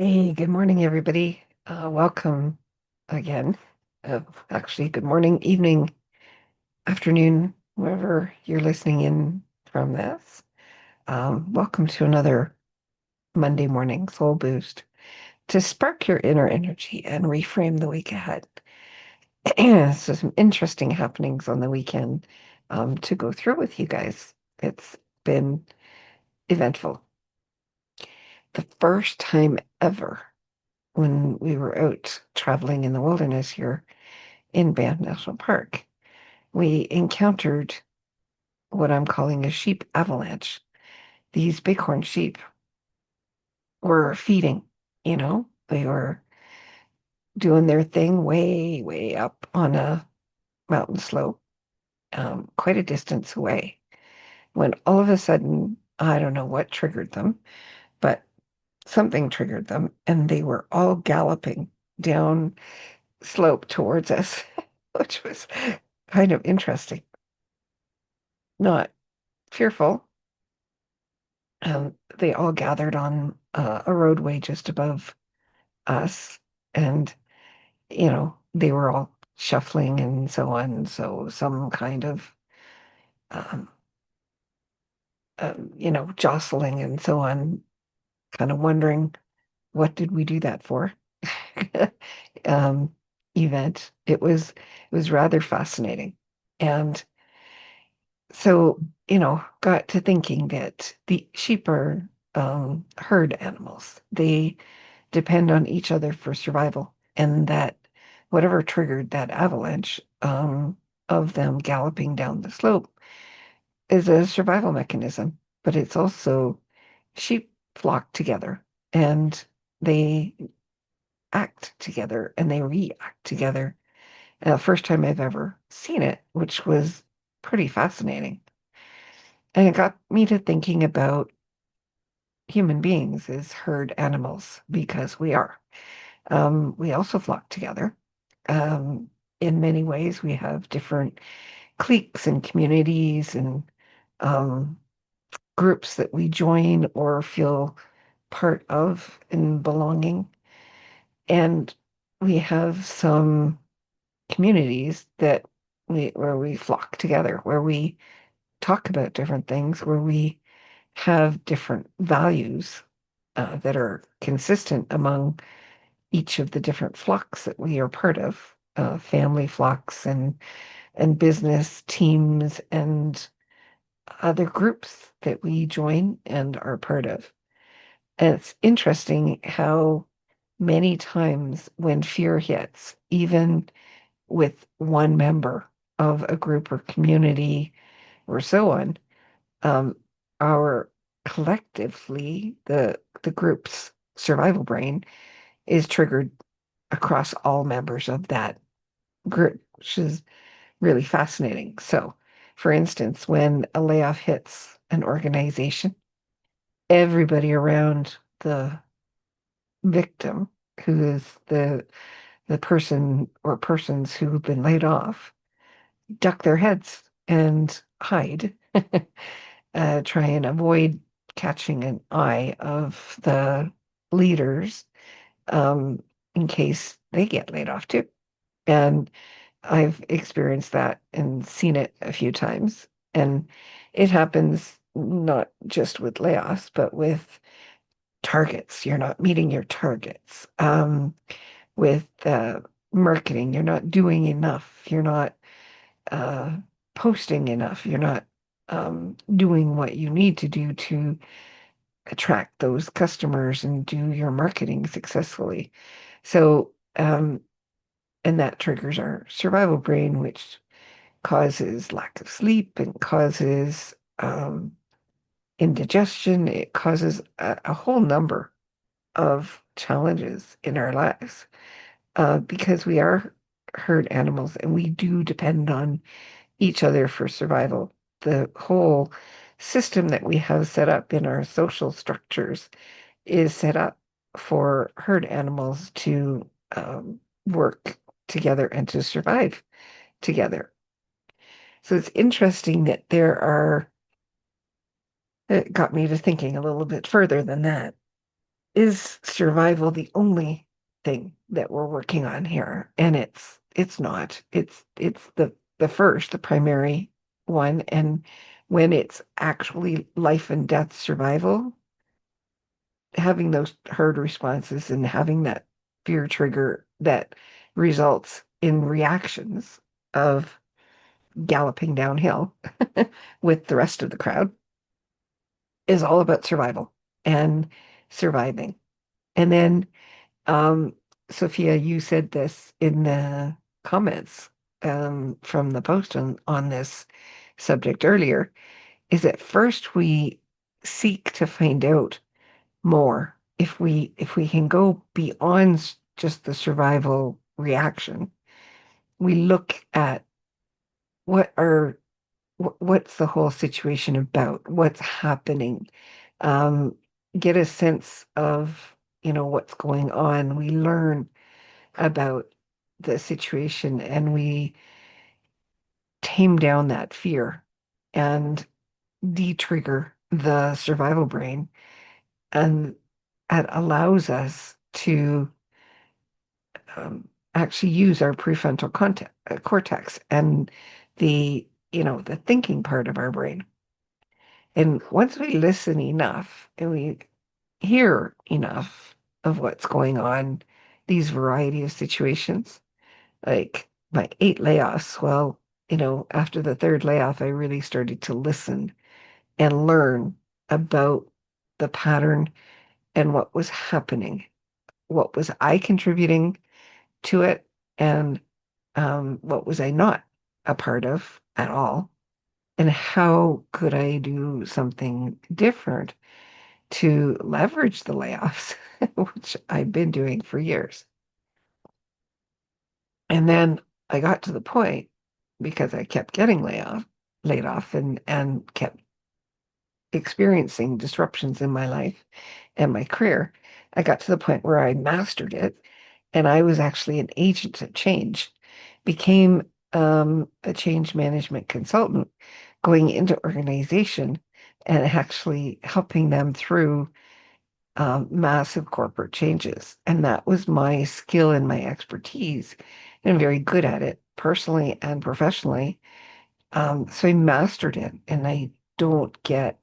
Hey, good morning, everybody. Welcome again. Actually, good morning, evening, afternoon, wherever you're listening in from this. Welcome to another Monday morning soul boost to spark your inner energy and reframe the week ahead. So, some interesting happenings on the weekend to go through with you guys. It's been eventful. The first time ever when we were out traveling in the wilderness here in Banff National Park, we encountered what I'm calling a sheep avalanche. These bighorn sheep were feeding, they were doing their thing way, way up on a mountain slope, quite a distance away. When all of a sudden, I don't know what triggered them, but something triggered them, and they were all galloping down slope towards us, which was kind of interesting. Not fearful. They all gathered on a roadway just above us, and they were all shuffling and so on. So some kind of um, jostling and so on. Kind of wondering what did we do that for? um, Event. It was rather fascinating, and so got to thinking that the sheep are herd animals. They depend on each other for survival, and that whatever triggered that avalanche of them galloping down the slope is a survival mechanism, but it's also sheep flock together and they act together and they react together. First time I've ever seen it, which was pretty fascinating. And it got me to thinking about human beings as herd animals because we are. We also flock together. Um, in many ways, we have different cliques and communities and um, groups that we join or feel part of and belonging. And we have some communities where we flock together, where we talk about different things, where we have different values that are consistent among each of the different flocks that we are part of, family flocks and business teams and other groups that we join and are part of. And it's interesting how many times when fear hits, even with one member of a group or community or so on, um, our collectively the group's survival brain is triggered across all members of that group, which is really fascinating. So, for instance, when a layoff hits an organization, everybody around the victim, who is the person or persons who've been laid off, duck their heads and hide, try and avoid catching an eye of the leaders um, in case they get laid off too. And I've experienced that and seen it a few times. And it happens not just with layoffs, but with targets. You're not meeting your targets. With marketing, you're not doing enough. You're not uh, posting enough. You're not doing what you need to do to attract those customers and do your marketing successfully. So, and that triggers our survival brain, which causes lack of sleep and causes indigestion. It causes a whole number of challenges in our lives because we are herd animals and we do depend on each other for survival. The whole system that we have set up in our social structures is set up for herd animals to work together and to survive together. So it's interesting that it got me to thinking a little bit further than that. is survival the only thing that we're working on here? And it's not. It's the primary one. And when it's actually life and death survival, having those herd responses and having that fear trigger that results in reactions of galloping downhill with the rest of the crowd is all about survival and surviving. And then, um, Sophia, you said this in the comments from the post on this subject earlier, is that first we seek to find out more. If we can go beyond just the survival reaction, we look at what are what's the whole situation about, what's happening, um, get a sense of what's going on. We learn about the situation and we tame down that fear and de-trigger the survival brain, and it allows us to actually use our prefrontal cortex and the thinking part of our brain. And once we listen enough and we hear enough of what's going on, these variety of situations, like my 8 layoffs, well, after the third layoff, I really started to listen and learn about the pattern and what was happening. What was I contributing to it? And what was I not a part of at all? And how could I do something different to leverage the layoffs, which I've been doing for years? And then I got to the point, because I kept getting laid off and kept experiencing disruptions in my life and my career. I got to the point where I mastered it, and I was actually an agent of change, became a change management consultant, going into organization and actually helping them through massive corporate changes. And that was my skill and my expertise. And I'm very good at it personally and professionally. So I mastered it, and I don't get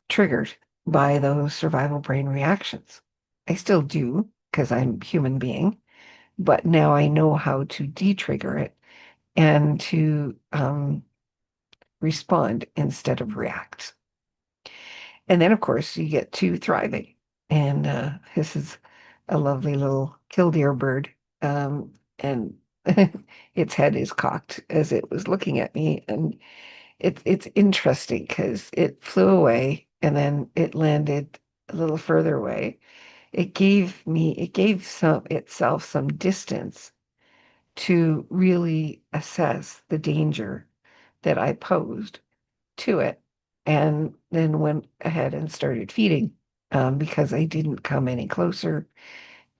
triggered by those survival brain reactions. I still do because I'm a human being, but now I know how to de-trigger it and to respond instead of react. And then, of course, you get to thriving. And this is a lovely little killdeer bird. And its head is cocked as it was looking at me. And it's interesting because it flew away and then it landed a little further away. It gave itself some distance to really assess the danger that I posed to it, and then went ahead and started feeding, because I didn't come any closer.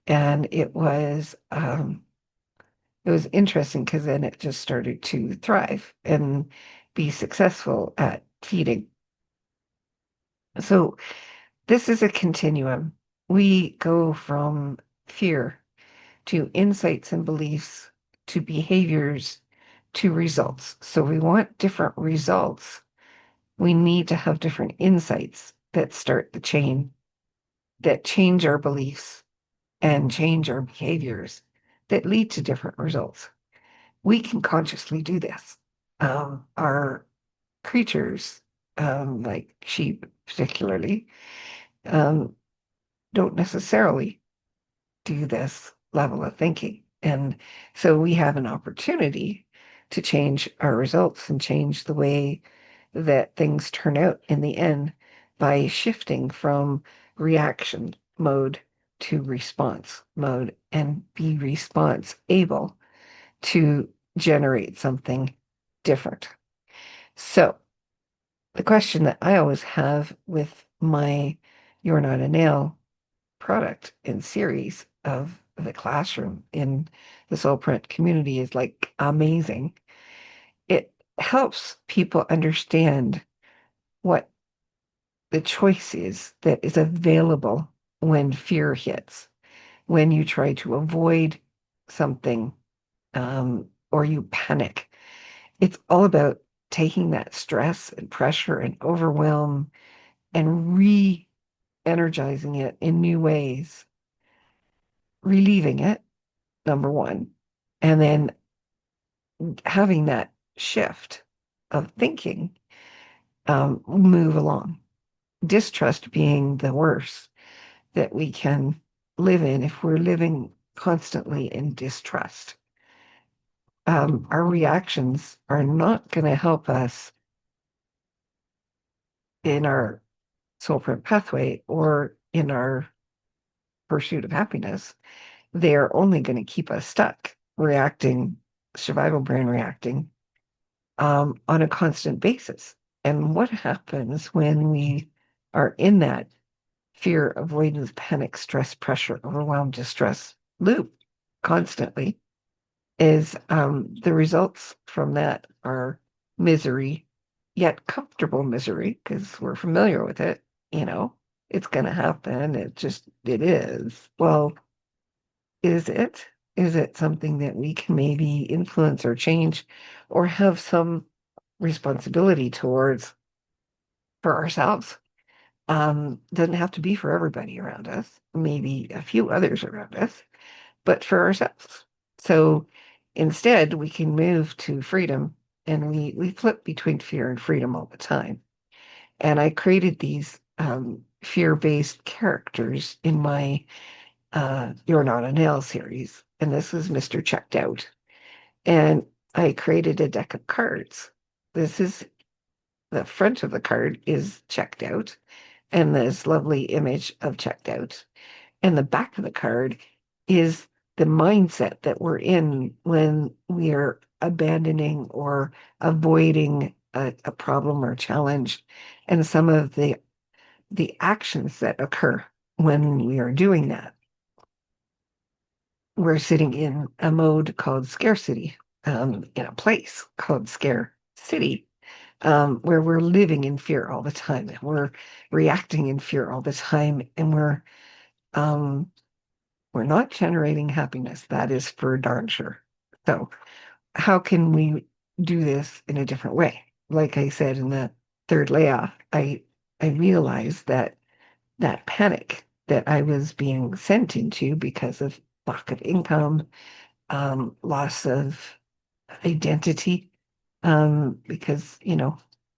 And it was interesting because then it just started to thrive and be successful at feeding. So this is a continuum. We go from fear to insights and beliefs to behaviors to results. So we want different results. We need to have different insights that start the chain, that change our beliefs and change our behaviors, that lead to different results. We can consciously do this. Our creatures, like sheep particularly, um, don't necessarily do this level of thinking. And so we have an opportunity to change our results and change the way that things turn out in the end by shifting from reaction mode to response mode and be response able to generate something different. So the question that I always have with my You're Not a Nail product and series of the classroom in the soul print community is like amazing. It helps people understand what the choice is that is available when fear hits, when you try to avoid something, or you panic. It's all about taking that stress and pressure and overwhelm and re-energizing it in new ways, relieving it, number one, and then having that shift of thinking, move along. Distrust being the worst that we can live in if we're living constantly in distrust. Our reactions are not going to help us in our soul print pathway or in our pursuit of happiness. They are only going to keep us stuck, reacting, survival brain reacting, on a constant basis. And what happens when we are in that fear, avoidance, panic, stress, pressure, overwhelm, distress loop constantly is, the results from that are misery, yet comfortable misery because we're familiar with it. You know, it's going to happen. It is. Well, is it? Is it something that we can maybe influence or change or have some responsibility towards for ourselves? Doesn't have to be for everybody around us, maybe a few others around us, but for ourselves. So instead, we can move to freedom, and we flip between fear and freedom all the time. And I created these, fear-based characters in my You're Not a Nail series, and this is Mr. Checked Out. And I created a deck of cards. This is the front of the card is checked out, and this lovely image of checked out. And the back of the card is the mindset that we're in when we are abandoning or avoiding a problem or challenge, and some of the actions that occur when we are doing that. We're sitting in a mode called scarcity, in a place called scare city, where we're living in fear all the time, and we're reacting in fear all the time, and um, we're not generating happiness. That is for darn sure. So, how can we do this in a different way? Like I said in the third layoff, I realized that that panic that I was being sent into because of lack of income, loss of identity, because,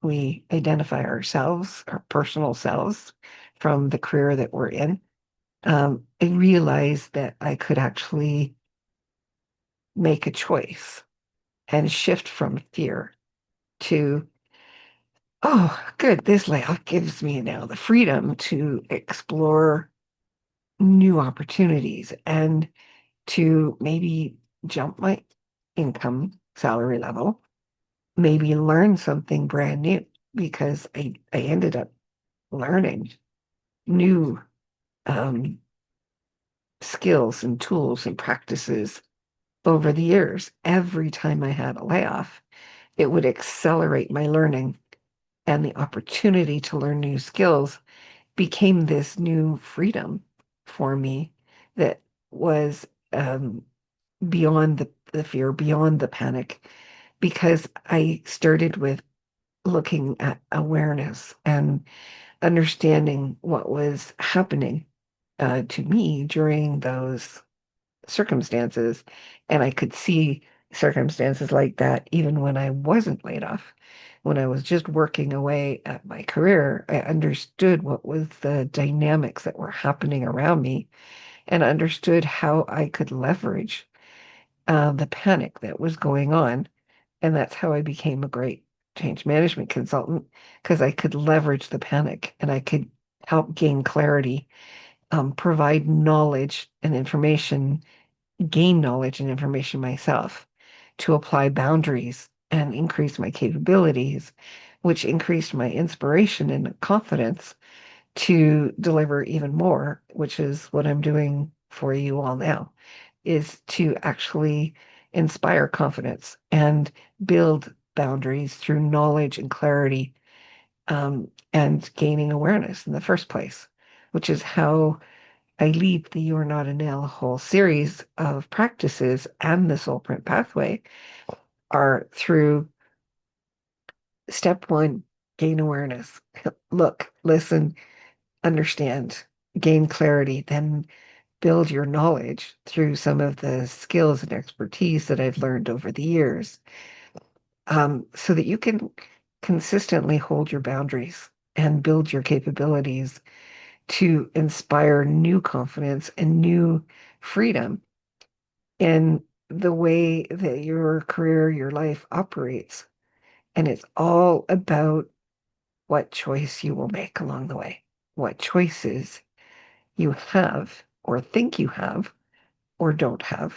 we identify ourselves, our personal selves, from the career that we're in. I realized that I could actually make a choice and shift from fear to, oh, good, this layout gives me now the freedom to explore new opportunities and to maybe jump my income salary level, maybe learn something brand new because I ended up learning new, um, skills and tools and practices over the years. Every time I had a layoff, it would accelerate my learning, and the opportunity to learn new skills became this new freedom for me that was, beyond the fear, beyond the panic, because I started with looking at awareness and understanding what was happening, to me during those circumstances. And I could see circumstances like that even when I wasn't laid off. When I was just working away at my career, I understood what was the dynamics that were happening around me and understood how I could leverage, the panic that was going on. And that's how I became a great change management consultant, because I could leverage the panic and I could help gain clarity, provide knowledge and information, gain knowledge and information myself to apply boundaries and increase my capabilities, which increased my inspiration and confidence to deliver even more, which is what I'm doing for you all now, is to actually inspire confidence and build boundaries through knowledge and clarity, and gaining awareness in the first place, which is how. I lead the You're Not a Nail whole series of practices and the soul print pathway are through step one, gain awareness. Look, listen, understand, gain clarity, then build your knowledge through some of the skills and expertise that I've learned over the years, so that you can consistently hold your boundaries and build your capabilities to inspire new confidence and new freedom in the way that your career, your life operates. And it's all about what choice you will make along the way, what choices you have or think you have or don't have,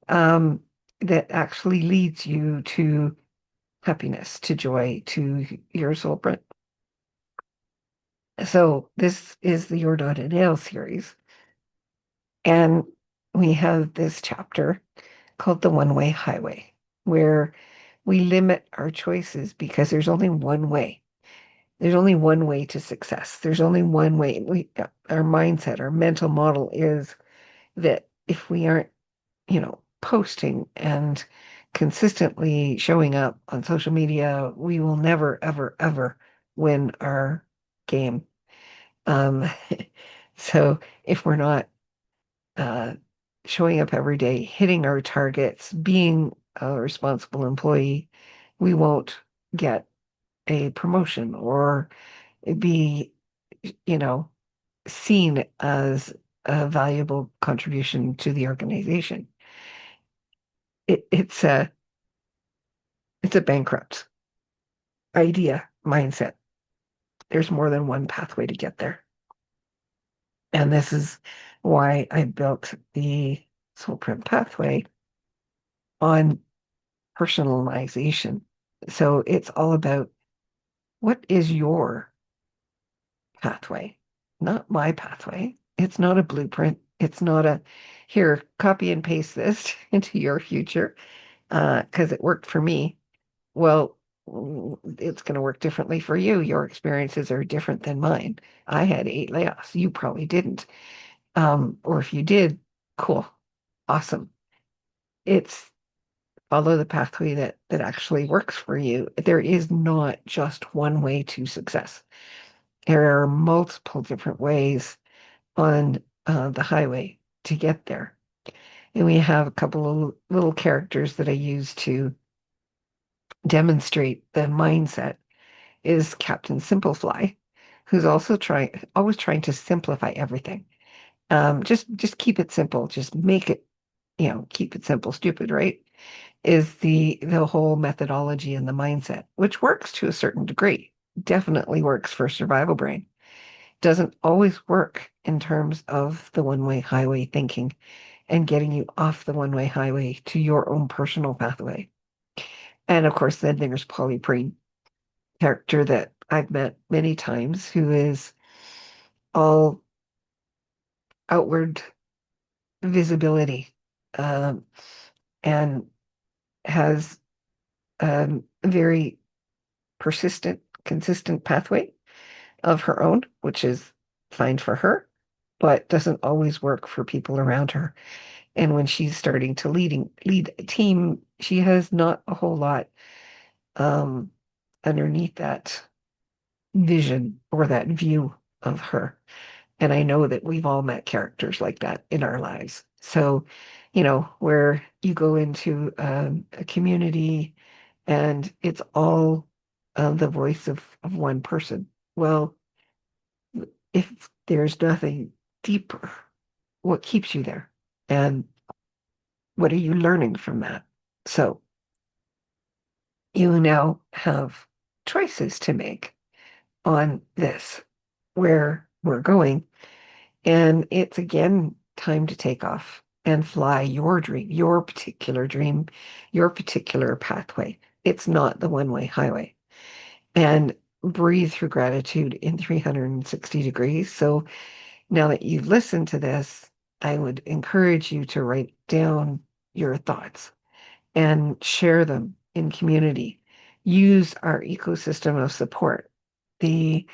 um, that actually leads you to happiness, to joy, to your soul print. So this is the Your Not a Nail series. And we have this chapter called the One-Way Highway, where we limit our choices because there's only one way. There's only one way to success. There's only one way. Our mindset, our mental model is that if we aren't, posting and consistently showing up on social media, we will never, ever, ever win our game. Um, so if we're not uh, showing up every day, hitting our targets, being a responsible employee, we won't get a promotion or be, you know, seen as a valuable contribution to the organization. It's a bankrupt idea mindset. There's more than one pathway to get there. And this is why I built the Soul Print pathway on personalization. So it's all about what is your pathway, not my pathway. It's not a blueprint. It's not a here, copy and paste this into your future because it worked for me. Well, it's going to work differently for you. Your experiences are different than mine. I had 8 layoffs. You probably didn't. Or if you did, cool, awesome. It's follow the pathway that actually works for you. There is not just one way to success. There are multiple different ways on the highway to get there. And we have a couple of little characters that I use to demonstrate the mindset is Captain Simplefly, who's also always trying to simplify everything. Just keep it simple. Just make it, keep it simple. Stupid, right? Is the whole methodology and the mindset, which works to a certain degree. Definitely works for survival brain. Doesn't always work in terms of the one-way highway thinking and getting you off the one-way highway to your own personal pathway. And of course, then there's Polly Preen, character that I've met many times, who is all outward visibility, um, and has a very persistent, consistent pathway of her own, which is fine for her, but doesn't always work for people around her. And when she's starting to lead a team, she has not a whole lot um, underneath that vision or that view of her. And I know that we've all met characters like that in our lives. So, where you go into a community and it's all the voice of one person. Well, if there's nothing deeper, what keeps you there? And what are you learning from that? So you now have choices to make on this, where we're going. And it's again time to take off and fly your dream, your particular pathway. It's not the one-way highway. And breathe through gratitude in 360 degrees. So now that you've listened to this, I would encourage you to write down your thoughts and share them in community. Use our ecosystem of support. The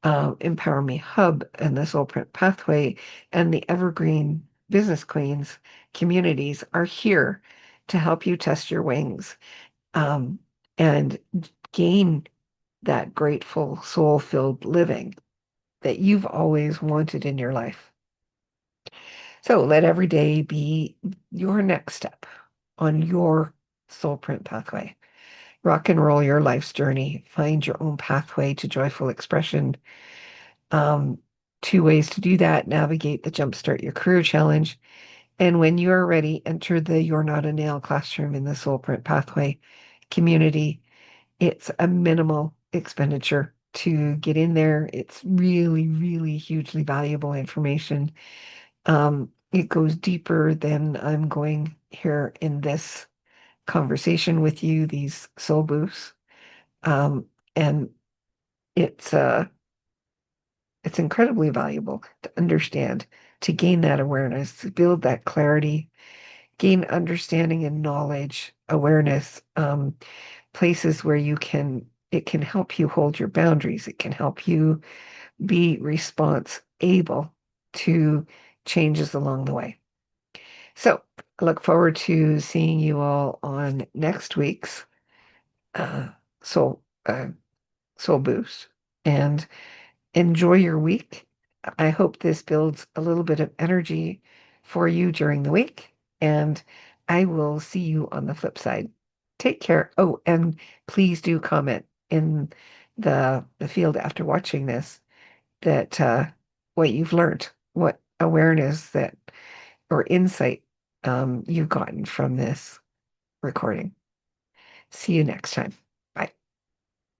Empower Me Hub and the Soul Print Pathway and the Evergreen Business Queens communities are here to help you test your wings, um, and gain that grateful, soul-filled living that you've always wanted in your life. So let every day be your next step on your soul print pathway. Rock and roll your life's journey. Find your own pathway to joyful expression. Um, Two ways to do that: navigate the Jumpstart Your Career Challenge. And when you are ready, enter the You're Not a Nail classroom in the Soul Print Pathway community. It's a minimal expenditure to get in there. It's really, really hugely valuable information. It goes deeper than I'm going here in this conversation with you, these soul booths. Um, and it's incredibly valuable to understand, to gain that awareness, to build that clarity, gain understanding and knowledge, awareness, places where it can help you hold your boundaries. It can help you be response able to changes along the way. So I look forward to seeing you all on next week's uh, Soul uh, Soul Boost, and enjoy your week. I hope this builds a little bit of energy for you during the week, and I will see you on the flip side. Take care. Oh, and please do comment in the field after watching this that what you've learned, what awareness that or insight you've gotten from this recording. See you next time.